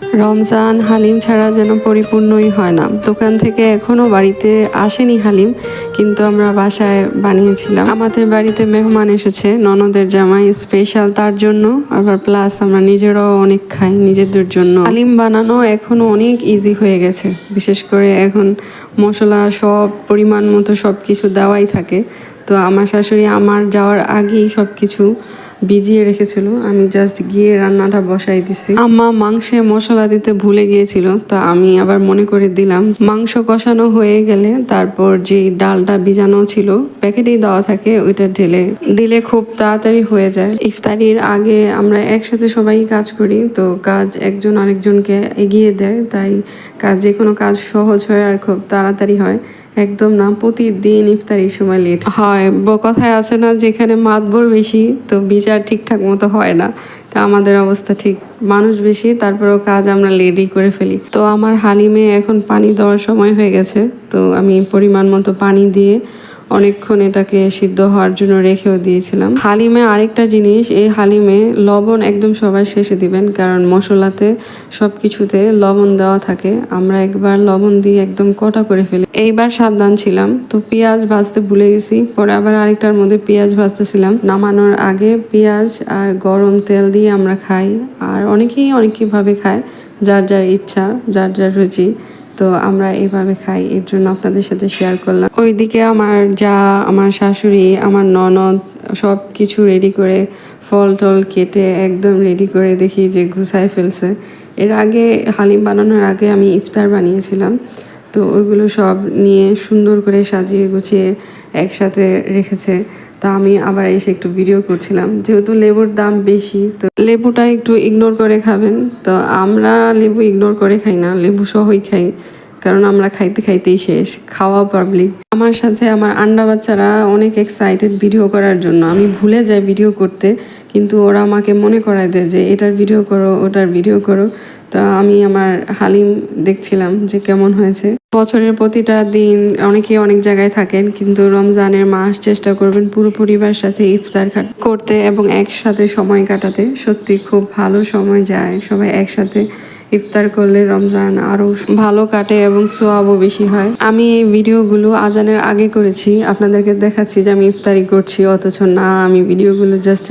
রমজান হালিম ছাড়া যেন পরিপূর্ণই হয় না। দোকান থেকে এখনো বাড়িতে আসেনি হালিম, কিন্তু আমরা বাসায় বানিয়েছিলাম। আমাদের বাড়িতে মেহমান এসেছে, ননদের জামাই স্পেশাল তার জন্য, আবার প্লাস আমরা নিজেরাও অনেক খাই নিজেদের জন্য। হালিম বানানো এখনো অনেক ইজি হয়ে গেছে, বিশেষ করে এখন মশলা সব পরিমাণ মতো সব কিছু দেওয়াই থাকে। তো আমার শাশুড়ি আমার যাওয়ার আগেই সব কিছু ভিজিয়ে রেখেছিল, আমি জাস্ট গিয়ে রান্নাটা বসাই দিছি। আম্মা মাংসে মশলা দিতে ভুলে গিয়েছিল, তা আমি আবার মনে করে দিলাম। মাংস কষানো হয়ে গেলে তারপর যে ডালটা ভিজানো ছিল প্যাকেটেই দেওয়া থাকে, ওইটা ঢেলে দিলে খুব তাড়াতাড়ি হয়ে যায়। ইফতারির আগে আমরা একসাথে সবাই কাজ করি, তো কাজ একজন আরেকজনকে এগিয়ে দেয়, তাই যে কোনো কাজ সহজ হয় আর খুব তাড়াতাড়ি হয়। একদম না, প্রতিদিন ইফতারির সময় লেট হয়। কথায় আছে না, যেখানে মাতবর বেশি তো বিচার ঠিকঠাক মতো হয় না। তা আমাদের অবস্থা ঠিক, মানুষ বেশি তারপরেও কাজ আমরা লেটই করে ফেলি। তো আমার হালিমে এখন পানি দেওয়ার সময় হয়ে গেছে, তো আমি পরিমাণ মতো পানি দিয়ে অনেকক্ষণ এটাকে সিদ্ধ হওয়ার জন্য রেখেও দিয়েছিলাম। হালিমে আরেকটা জিনিস, এই হালিমে লবণ একদম সবার শেষে দিবেন, কারণ মশলাতে সব কিছুতে লবণ দেওয়া থাকে। আমরা একবার লবণ দিয়ে একদম কটা করে ফেলি, এইবার সাবধান ছিলাম। তো পেঁয়াজ ভাজতে ভুলে গেছি, পরে আবার আরেকটার মধ্যে পেঁয়াজ ভাজতেছিলাম। নামানোর আগে পেঁয়াজ আর গরম তেল দিয়ে আমরা খাই, আর অনেকেই অনেকভাবে খায়, যার যার ইচ্ছা, যার যার রুচি। তো আমরা এইভাবে খাই, এর জন্য আপনাদের সাথে শেয়ার করলাম। ওইদিকে আমার আমার শাশুড়ি, আমার ননদ সব কিছু রেডি করে, ফল টল কেটে একদম রেডি করে দেখি যে গুছায় ফেলছে। এর আগে হালিম বানানোর আগে আমি ইফতার বানিয়েছিলাম, তো ওইগুলো সব নিয়ে সুন্দর করে সাজিয়ে গুছিয়ে একসাথে রেখেছে। তা আমি আবার এসে একটু ভিডিও করছিলাম, যেহেতু লেবুর দাম বেশি, তো লেবুটা একটু ইগনোর করে খাবেন। তো আমরা লেবু ইগনোর করে খাই না, লেবু সহই খাই, কারণ আমরা খাইতে খাইতেই শেষ, খাওয়া পাবলিক। আমার সাথে আমার আন্ডা বাচ্চারা অনেক এক্সাইটেড ভিডিও করার জন্য। আমি ভুলে যাই ভিডিও করতে, কিন্তু ওরা আমাকে মনে করায় দেয় যে এটার ভিডিও করো, ওটার ভিডিও করো। তা আমি আমার হালিম দেখছিলাম যে কেমন হয়েছে। বছরের প্রতিটা দিন অনেকে অনেক জায়গায় থাকেন, কিন্তু রমজানের মাস চেষ্টা করবেন পুরো পরিবার সাথে ইফতার করতে এবং একসাথে সময় কাটাতে। সত্যি খুব ভালো সময় যায় সবাই একসাথে ইফতার করলে, রমজান আরো ভালো কাটে এবং সোয়াবও বেশি হয়। আমি এই ভিডিওগুলো আজানের আগে করেছি, আপনাদেরকে দেখাচ্ছি যে আমি ইফতারি করছি, অথচ না, আমি ভিডিওগুলো জাস্ট